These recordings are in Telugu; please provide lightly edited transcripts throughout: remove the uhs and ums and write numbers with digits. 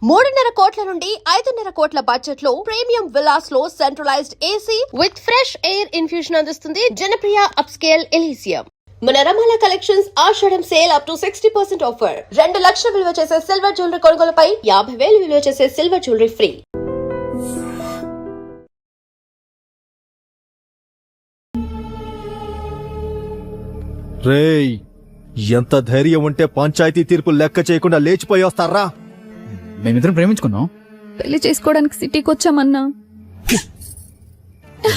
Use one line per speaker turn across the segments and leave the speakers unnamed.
3.5 కోట్ల నుండి 5.5 కోట్ల బడ్జెట్ లో ప్రీమియం విల్లాస్ లో centralised AC with fresh air infusion అందిస్తుంది జనప్రియ అప్స్కేల్ ఎలీసియం. మన రమాల కలెక్షన్స్ ఆషాఢం సేల్ అప్ టు 60% ఆఫర్. 2 లక్షల విలువ చేసే సిల్వర్ జ్యువెలరీ కొనుగోలుపై 50,000 విలువ చేసే సిల్వర్ జ్యువెలరీ ఫ్రీ.
రేయ్, ఎంత ధైర్యం ఉంటే పంచాయతీ తీర్పు లెక్క చేయకుండా లేచిపోయి వస్తారా?
మేమిద్దరం ప్రేమించుకున్నాం.
పెళ్లి చేసుకోవడానికి సిటీకి వచ్చామన్నా.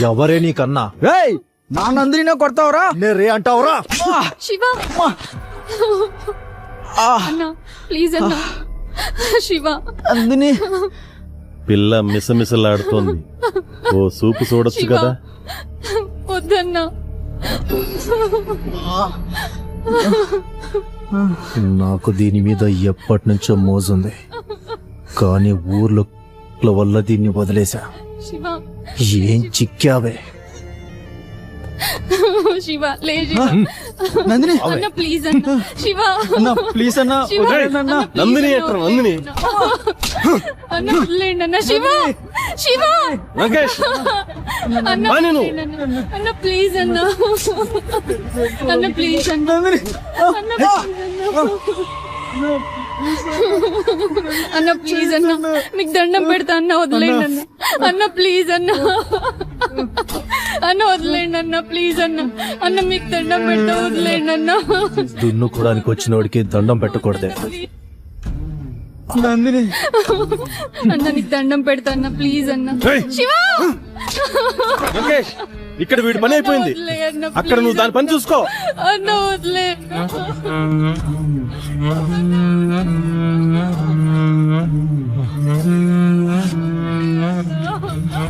ఎవరే నీకన్నా?
రేయ్, నా నందిని కొడతావురా?
నే రే అంటావురా?
శివ అన్నా, ప్లీజ్ అన్నా. శివ
నందిని
పిల్ల మిసమిసలాడుతోంది. ఓ సూపు చూడొచ్చు కదా.
వద్దన్నా.
నాకు దీని మీద ఎప్పటి నుంచో మోజుంది, కానీ ఊర్లో వల్ల దీన్ని వదిలేశా.
శివ
ఏం చిక్కావే?
శివ లే శివ.
నందిని
అన్న ప్లీజ్ అన్న. శివ
అన్న ప్లీజ్ అన్న, వదిలేయండి అన్న.
నందిని ఎట్రా నందిని?
అన్న వదిలేయండి అన్న. శివ శివ
రాకేష్
అన్న వదిలేయండి అన్న. అన్న ప్లీజ్ అన్న. అన్న ప్లీజ్ అన్న.
నందిని
అన్న ప్లీజ్ అన్న. అన్న ప్లీజ్ అన్న, మీకు దండం పెడతా అన్న, వదిలేండి అన్న. అన్న ప్లీజ్ అన్న. అన్న వదిలేండి అన్న, ప్లీజ్ అన్న. అన్న మీకు దండం పెడతా, వదిలేండి అన్న.
దున్నుకోవడానికి వచ్చినోడికి దండం పెట్టకూడదే.
నందిని
అన్న నీకు దండం పెడతా అన్న, ప్లీజ్ అన్న.
ఏయ్!
శివ
రాకేష్, ఇక్కడ వీడి పని అయిపోయింది.
వదిలే అన్న,
అక్కడ నువ్వు దాని పని చూసుకో.
అన్న వదిలే.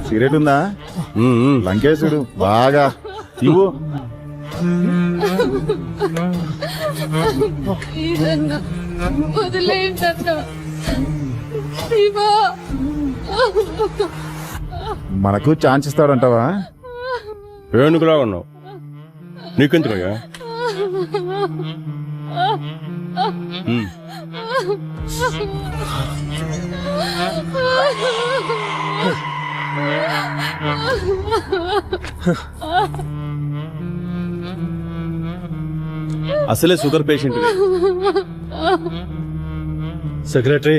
సిగరెట్ ఉందా? లంకేశుడు బాగా ఇవ్వు.
ప్లీజ్ అన్న, వదిలేండి అన్న. శివ
మనకు ఛాన్స్ ఇస్తాడంటావా?
ఏనుగులా ఉన్నావు, నీకెందుకయ్యా? అసలే షుగర్ పేషెంట్.
సెక్రటరీ,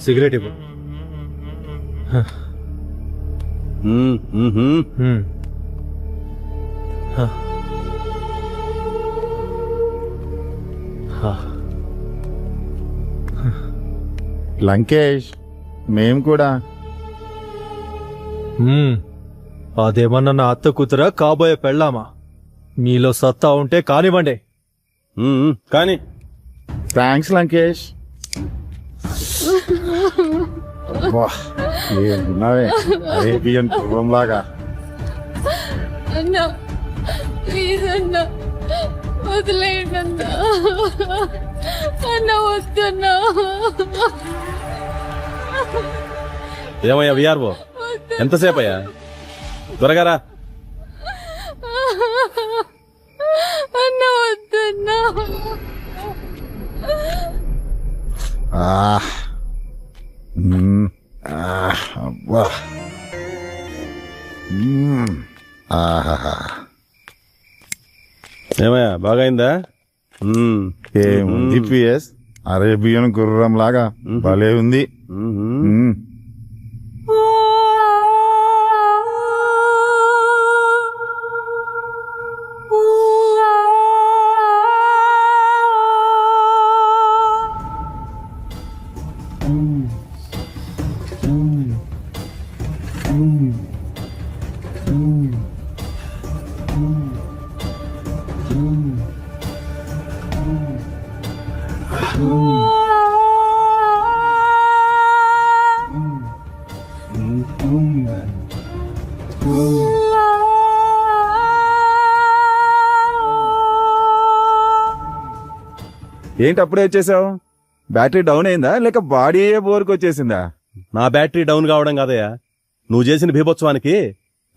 సిగరెట్ ఇవ్వు.
లంకేష్, మేం కూడా.
అదేమన్నా నా అత్త కూతురా, కాబోయే పెళ్ళామా? మీలో సత్తా ఉంటే కానివ్వండి.
కానీ
థ్యాంక్స్ లంకేష్. ఏమున్నావే అరేబియన్ పూర్వంలాగా.
అన్న ప్లీజ్ అన్న, వదిలేయండి అన్న. అన్న వద్దన్నా.
ఏమయ్యా విఆర్ఓ, ఎంతసేపు అయ్యా? త్వరగా రా.
అన్న వద్దన్నా.
అబ్బా. ఆహా,
ఏమయ్యా బాగైందా?
ఏముంది పిఎస్, అరేబియన్ గుర్రం లాగా భలే ఉంది. ఏంటి అప్పుడే వచ్చేసావు? బ్యాటరీ డౌన్ అయిందా లేక బాడీ బోర్కి వచ్చేసిందా?
నా బ్యాటరీ డౌన్ కావడం కాదయ్యా, నువ్వు చేసిన బీభత్సవానికి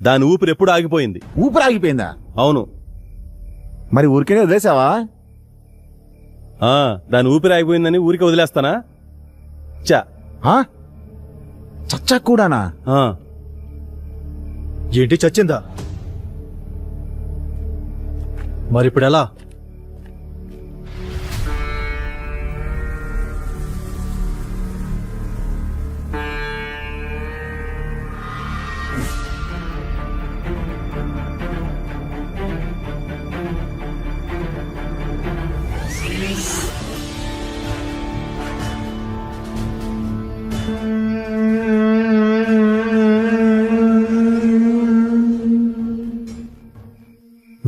దాని ఊపిరి ఎప్పుడు ఆగిపోయింది.
ఊపిరి ఆగిపోయిందా?
అవును.
మరి ఊరికే వదిలేసావా?
దాని ఊపిరి ఆగిపోయిందని ఊరికే వదిలేస్తానా? చా,
ఆ? చచ్చా కూడానా?
ఆ,
ఏంటి చచ్చిందా? మరిప్పుడు ఎలా?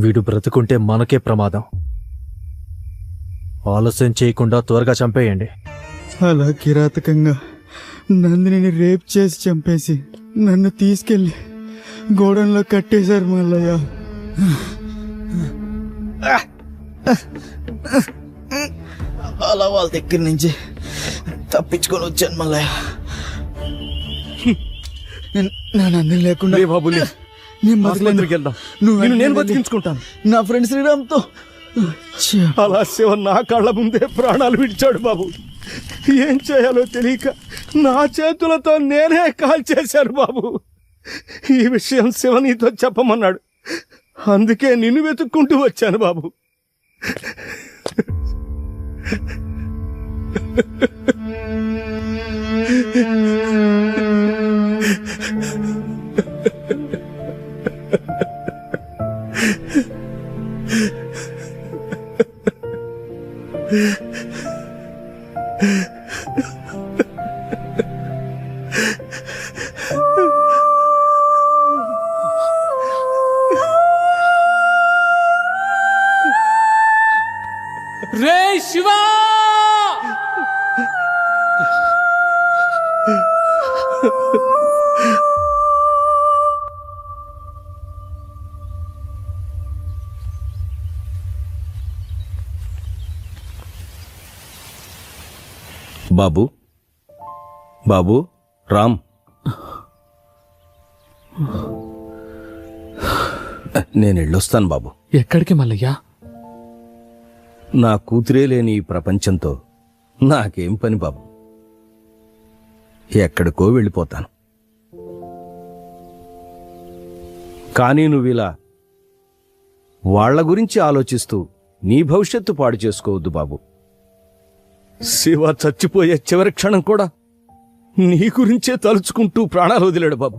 వీడు బ్రతుకుంటే మనకే ప్రమాదం. ఆలస్యం చేయకుండా త్వరగా చంపేయండి.
అలా కిరాతకంగా నందిని రేప్ చేసి చంపేసి నన్ను తీసుకెళ్లి గోడంలో కట్టేశారు మల్లయ్య. అలా వాళ్ళ దగ్గర నుంచి తప్పించుకొని వచ్చాను మల్లయ్య. నా నందిని లేకుండా
లే బాబు, లే.
నేను
ఆసుపత్రికి వెళ్దాం.
నువ్వు
నేను బతికించుకుంటాను.
నా ఫ్రెండ్ శ్రీరామ్తో
అలా శివ నా కళ్ళ ముందే ప్రాణాలు విడిచాడు బాబు. ఏం చేయాలో తెలియక నా చేతులతో నేనే కాల్ చేశాను బాబు. ఈ విషయం శివ నీతో చెప్పమన్నాడు, అందుకే నిన్ను వెతుక్కుంటూ వచ్చాను బాబు.
రే శివా!
బాబు, బాబు, రామ్, నేను వెళ్ళొస్తాను బాబు.
ఎక్కడికి మల్లయ్యా?
నా కూతురే లేని ఈ ప్రపంచంతో నాకేం పని బాబు. ఎక్కడికో వెళ్ళిపోతాను. కానీ నువ్విలా వాళ్ల గురించి ఆలోచిస్తూ నీ భవిష్యత్తు పాడు చేసుకోవద్దు బాబు. శివ చచ్చిపోయే చివరి క్షణం కూడా నీ గురించే తలుచుకుంటూ ప్రాణాలు వదిలాడు బాబు.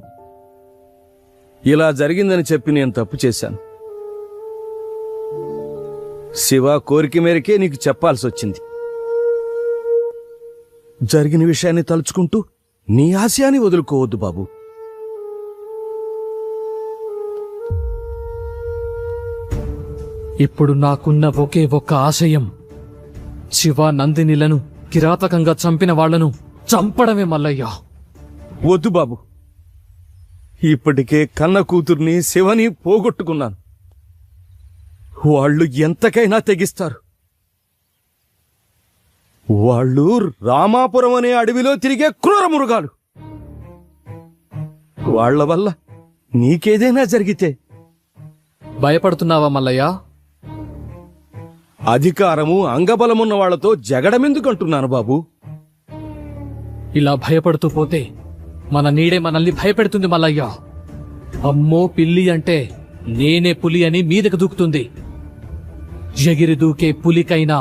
ఇలా జరిగిందని చెప్పి నేను తప్పు చేశాను. శివ కోరిక మేరకే నీకు చెప్పాల్సి వచ్చింది. జరిగిన విషయాన్ని తలుచుకుంటూ నీ ఆశయాన్ని వదులుకోవద్దు బాబు.
ఇప్పుడు నాకున్న ఒకే ఒక్క ఆశయం శివ నందినిలను కిరాతకంగా చంపిన వాళ్లను చంపడమే మల్లయ్యా.
వద్దు బాబు, ఇప్పటికే కన్న కూతుర్ని శివని పోగొట్టుకున్నాను. వాళ్ళు ఎంతకైనా తెగిస్తారు. వాళ్ళు రామాపురం అనే అడవిలో తిరిగే క్రూర మృగాలు. వాళ్ల వల్ల నీకేదైనా జరిగితే
భయపడుతున్నావా మల్లయ్యా?
అధికారము అంగబలమున్న వాళ్లతో జగడమెందుకంటున్నాను బాబు.
ఇలా భయపడుతూ పోతే మన నీడే మనల్ని భయపెడుతుంది మల్లయ్యా. అమ్మో పిల్లి అంటే నేనే పులి అని మీదకు దూకుతుంది. ఎగిరి దూకే పులికైనా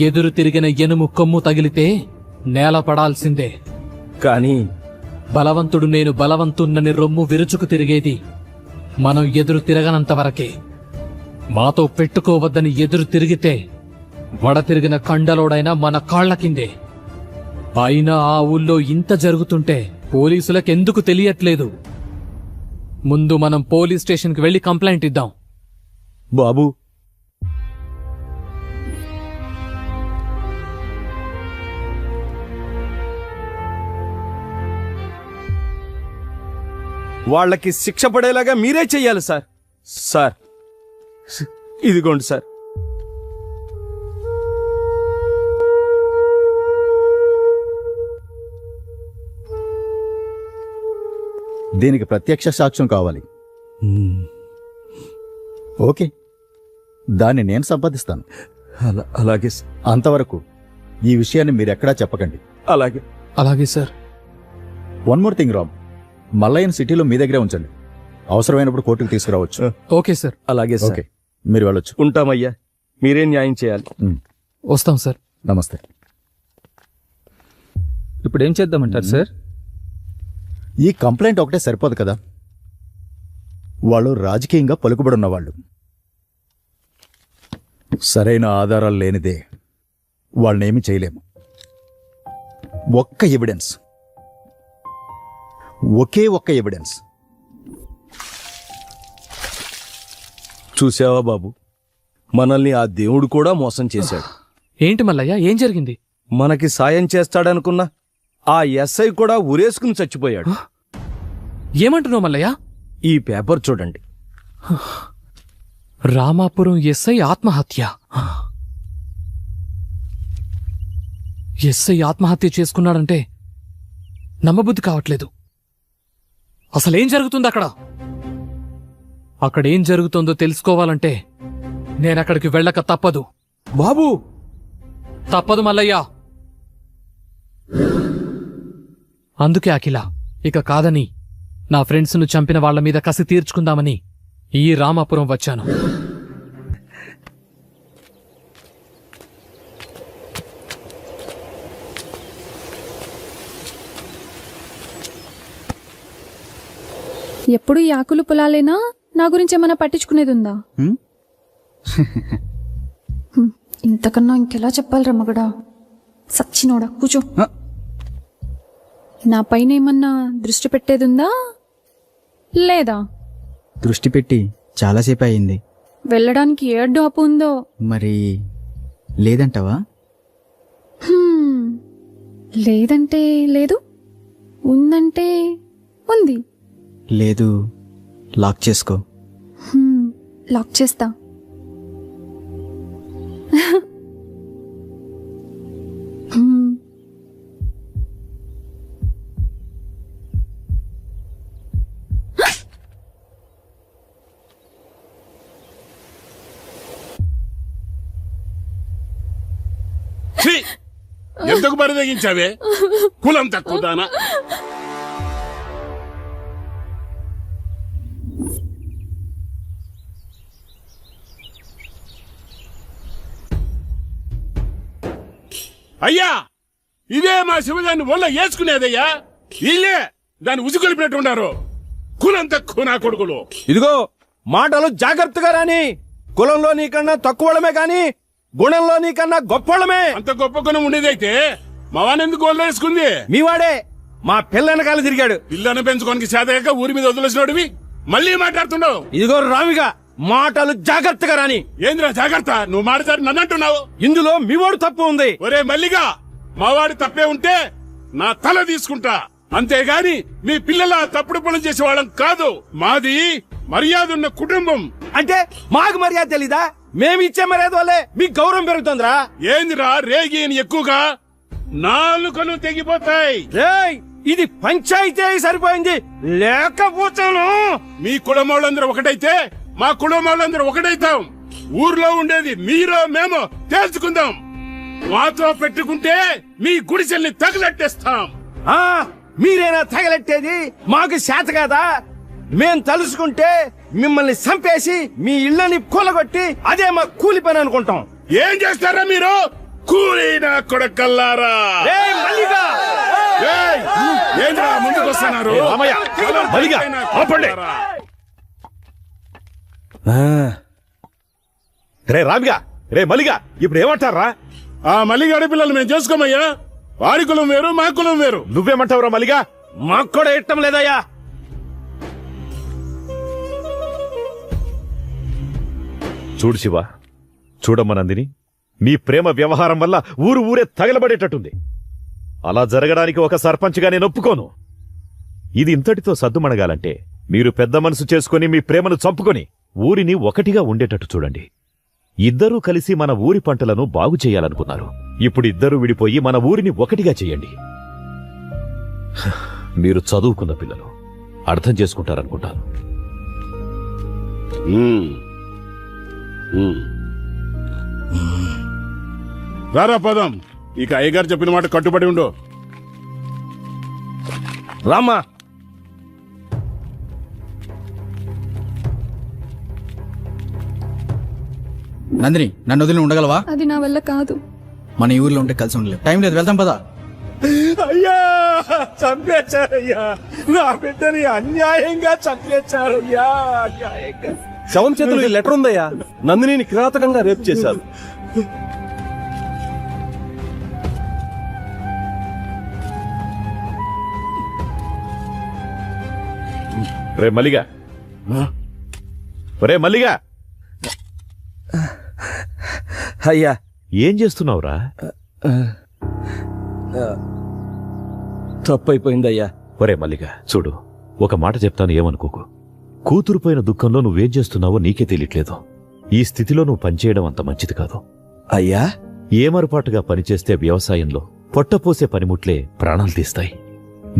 ఎదురు తిరిగిన ఎనుము కొమ్ము తగిలితే నేల పడాల్సిందే.
కానీ
బలవంతుడు నేను బలవంతున్నని రొమ్ము విరుచుకు తిరిగేది మనం ఎదురు తిరగనంత వరకే. మాతో పెట్టుకోవద్దని ఎదురు తిరిగితే వడ తిరిగిన కండలోడైనా మన కాళ్ల కిందే. అయినా ఆ ఊళ్ళో ఇంత జరుగుతుంటే పోలీసులకెందుకు తెలియట్లేదు? ముందు మనం పోలీస్ స్టేషన్కి వెళ్లి కంప్లైంట్ ఇద్దాం.
బాబు, వాళ్ళకి శిక్ష పడేలాగా మీరే చెయ్యాలి సార్. సార్, ఇదిగోండి సార్.
దీనికి ప్రత్యక్ష సాక్ష్యం కావాలి. ఓకే, దాన్ని నేను సంపాదిస్తాను.
అలాగే సార్.
అంతవరకు ఈ విషయాన్ని మీరెక్కడా చెప్పకండి.
అలాగే.
అలాగే sir.
One more thing Ram, మల్లయ్యని సిటీలో మీ దగ్గరే ఉంచండి. అవసరమైనప్పుడు కోర్టుకు తీసుకురావచ్చు.
Okay sir.
అలాగే
ఓకే, మీరు వెళ్ళొచ్చు.
ఉంటామయ్యా, మీరేం న్యాయం చేయాలి.
వస్తాం సార్.
నమస్తే.
ఇప్పుడు ఏం చేద్దామంటారు సార్?
ఈ కంప్లైంట్ ఒకటే సరిపోదు కదా, వాళ్ళు రాజకీయంగా పలుకుబడున్న వాళ్ళు. సరైన ఆధారాలు లేనిదే వాళ్ళనేమి చేయలేము. ఒక్క ఎవిడెన్స్, ఒకే ఒక్క ఎవిడెన్స్.
చూసావా బాబు, మనల్ని ఆ దేవుడు కూడా మోసం చేశాడు.
ఏంటి మల్లయ్య, ఏం జరిగింది?
మనకి సాయం చేస్తాడనుకున్నా ఆ ఎస్ఐ కూడా ఉరేసుకుని చచ్చిపోయాడు.
ఏమంటున్నావు మల్లయ్య?
ఈ పేపర్ చూడండి.
రామాపురం ఎస్ఐ ఆత్మహత్య. ఎస్ఐ ఆత్మహత్య చేసుకున్నాడంటే నమ్మబుద్ధి కావట్లేదు. అసలేం జరుగుతుంది అక్కడ? అక్కడేం జరుగుతుందో తెలుసుకోవాలంటే నేనక్కడికి వెళ్ళక తప్పదు.
బాబు,
తప్పదు మల్లయ్య. అందుకే అఖిల, ఇక కాదని నా ఫ్రెండ్స్ను చంపిన వాళ్ల మీద కసి తీర్చుకుందామని ఈ రామాపురం వచ్చాను.
ఎప్పుడు ఈ ఆకులు పొలాలేనా? నా గురించి ఏమైనా పట్టించుకునేది ఉందా? ఇంతకన్నా ఇంకెలా చెప్పాలిరా మగడా? సచ్చినోడా, కూచో. నా పైన ఏమన్నా దృష్టి పెట్టేదుందా లేదా?
దృష్టి పెట్టి చాలాసేపు అయింది.
వెళ్ళడానికి ఏ అడ్డు అప్పు ఉందో?
మరి లేదంటావా?
లేదంటే లేదు, ఉందంటే ఉంది.
లేదు, లాక్ చేసుకో.
లాక్ చేస్తా.
ఎందుకు బరిదగించావే? కులం తక్కువ దానా? అయ్యా, ఇదే మా శివదాన్ని ఒళ్ళ వేసుకునేదయ్యా. వీళ్ళే దాన్ని ఉసుకొలిపినట్టు ఉన్నారు. కులం తక్కువ నా కొడుకులు.
ఇదిగో మాటలు జాగ్రత్తగా రాని. కులంలో నీకన్నా తక్కువడమే కాని గుణంలో నీకన్నా గొప్పవాళ్ళమే.
అంత గొప్ప గుణం ఉండేదైతే మా వానెందుకు ఒళ్ళ వేసుకుంది?
మీవాడే మా పిల్ల వెనకాల తిరిగాడు.
పిల్లను పెంచుకోనికి చేతగాక ఊరి మీద వదిలేసినోడివి మళ్ళీ మాట్లాడుతున్నావు.
ఇదిగో రామిగా, మాటలు జాగ్రత్తగా రాని.
ఏంద్రా జాగ్రత్త? నువ్వు మాట్లాడి నన్నంటున్నావు.
ఇందులో మీవాడు తప్పు ఉంది.
ఒరే మల్లిగా, మావాడి తప్పే ఉంటే నా తల తీసుకుంటా. అంతేగాని మీ పిల్లల తప్పుడు పనులు చేసేవాళ్ళం కాదు. మాది మర్యాద ఉన్న కుటుంబం.
అంటే మాకు మర్యాద తెలీదా? మేమిచ్చే మర్యాద వల్లే మీకు గౌరవం పెరుగుతుందిరా.
ఏందిరా రేగి ఎక్కువగా? నాలుకలు తెగిపోతాయి.
రేయ్, ఇది పంచాయతీ అయి సరిపోయింది, లేకపోతాను.
మీ కులమోళ్ళందరూ ఒకటైతే మా కులమోళ్ళందరూ ఒకటైతాం. ఊర్లో ఉండేది మీరో మేమో తేల్చుకుందాం. మాతో పెట్టుకుంటే మీ గుడిసెల్ని తగలెట్టేస్తాం.
ఆ, మీరేనా తగలెట్టేది? మాకు చేత కాదా? మేం తలుసుకుంటే మిమ్మల్ని చంపేసి మీ ఇళ్ళని కూలగొట్టి అదే మా కూలి పని అనుకుంటాం.
ఏం చేస్తారా మీరు? కూలీనా కొడకల్లారా?
ఏయ్ మల్లిగా!
ఏయ్, ఏంద్రా ముందుకు వస్తున్నారు?
మల్లిగా, ఆపండి.
రే రామిగా, రే మల్లిగా, ఇప్పుడు ఏమంటారా?
ఆ మల్లిగాడి పిల్లలు మేము చేసుకోమయ్యా. వారి కులం వేరు, మా కులం వేరు.
నువ్వేమంటావురా మల్లిగా?
మాకు కూడా ఇష్టం లేదయ్యా.
చూడు శివ, చూడమ్మ నందిని, నీ ప్రేమ వ్యవహారం వల్ల ఊరే తగలబడేటట్టుంది. అలా జరగడానికి ఒక సర్పంచ్గా నేను ఒప్పుకోను. ఇది ఇంతటితో సద్దుమణగాలంటే మీరు పెద్ద మనసు చేసుకుని మీ ప్రేమను చంపుకొని ఊరిని ఒకటిగా ఉండేటట్టు చూడండి. ఇద్దరూ కలిసి మన ఊరి పంటలను బాగు చేయాలనుకున్నారు. ఇప్పుడు ఇద్దరూ విడిపోయి మన ఊరిని ఒకటిగా చేయండి. మీరు చదువుకున్న పిల్లలు, అర్థం చేసుకుంటారనుకుంటాను.
రారా పదం. ఇక అయ్యగారు చెప్పిన మాట కట్టుబడి ఉండు.
రామ్మా.
నందిని నన్ను వదిలి ఉండగలవా?
అది నా వల్ల కాదు.
మన ఈ ఊర్లో ఉంటే కలిసి ఉండలేవు. టైం లేదు, వెళ్తాం పదా.
అయ్యా చంపేశారయ్యా, నా బిడ్డని అన్యాయంగా చంపేశారయ్యా, అన్యాయంగా. శవం చేతులు ఈ లెటర్ ఉందయ్యా, నందినిని కిరాతకంగా రేప్ చేశారు.
రే మల్లిగా, రే మల్లిగా,
అయ్యా
ఏం చేస్తున్నావురా?
తప్పైపోయిందయ్యా.
ఒరే మల్లిగా చూడు, ఒక మాట చెప్తాను, ఏమనుకోకు. కూతురుపోయిన దుఃఖంలో నువ్వేం చేస్తున్నావో నీకే తెలియట్లేదు. ఈ స్థితిలో నువ్వు పనిచేయడం అంత మంచిది కాదు.
అయ్యా
ఏమరపాటుగా పనిచేస్తే వ్యవసాయంలో పొట్టపోసే పనిముట్లే ప్రాణాలు తీస్తాయి.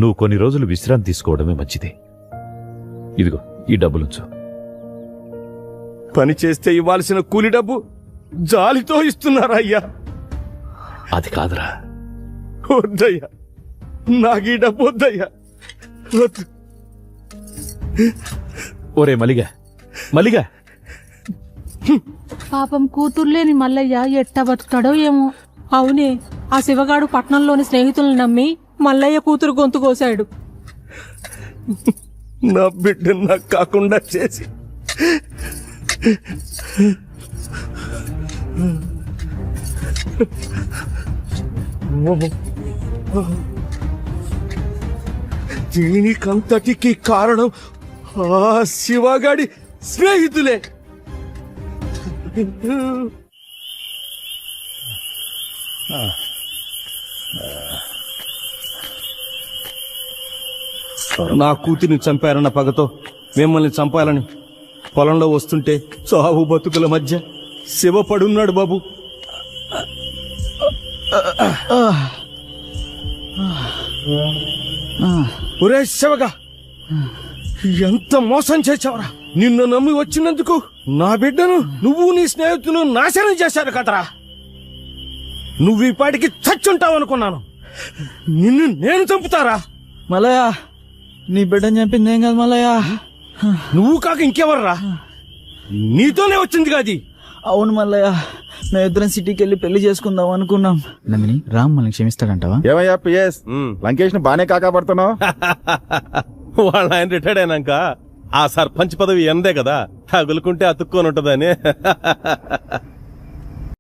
నువ్వు కొన్ని రోజులు విశ్రాంతి తీసుకోవడమే మంచిది. ఇదిగో ఈ డబ్బులుంచు.
పని చేస్తే ఇవ్వాల్సిన కూలి డబ్బు జాలితో ఇస్తున్నారా అయ్యా?
అది కాదురా.
వద్దయ్యా, నాకు ఈ డబ్బు వద్దయ్యా, వద్దు.
ఒరే మల్లిగా, మల్లిగా,
పాపం కూతుర్లేని మల్లయ్య ఎట్టా బతుకుతాడో ఏమో. అవునే, ఆ శివగాడు పట్నంలోని స్నేహితులను నమ్మి మల్లయ్య కూతురు గొంతు కోశాడు.
నా బిడ్డను నాకు కాకుండా చేసి దీనికంతటికి కారణం ఆ శివగాడి స్నేహితులే. నా కూతురిని చంపారన్న పగతో మిమ్మల్ని చంపాలని పొలంలో వస్తుంటే చావు బతుకుల మధ్య శివ పడున్నాడు బాబు. ఒరే శివగా, ఎంత మోసం చేశావురా! నిన్ను నమ్మి వచ్చినందుకు నా బిడ్డను నువ్వు నీ స్నేహితులు నాశనం చేశారు కదరా. నువ్వు ఈ పాటికి చచ్చుంటావు అనుకున్నాను. నిన్ను నేను చంపుతారా?
మల్లయ్య, నీ బిడ్డని చంపింది ఏం కాదు మల్లయ్య.
నువ్వు కాక ఇంకెవర్రా? నీతోనే వచ్చింది కాది.
అవును మల్లయ్య, మేము ఇద్దరం సిటీకి వెళ్ళి పెళ్లి చేసుకుందాం అనుకున్నాం. నందిని, రామ్ మనల్ని క్షమిస్తాడంటావా?
ఏమయ్యా పిఎస్, లంకేష్ ను బానే కాకాపడుతున్నావు.
వాళ్ళ ఆయన రిటైర్డ్ అయినాక ఆ సర్పంచ్ పదవి ఎందే కదా, తగులుకుంటే అతుక్కొని ఉంటదని.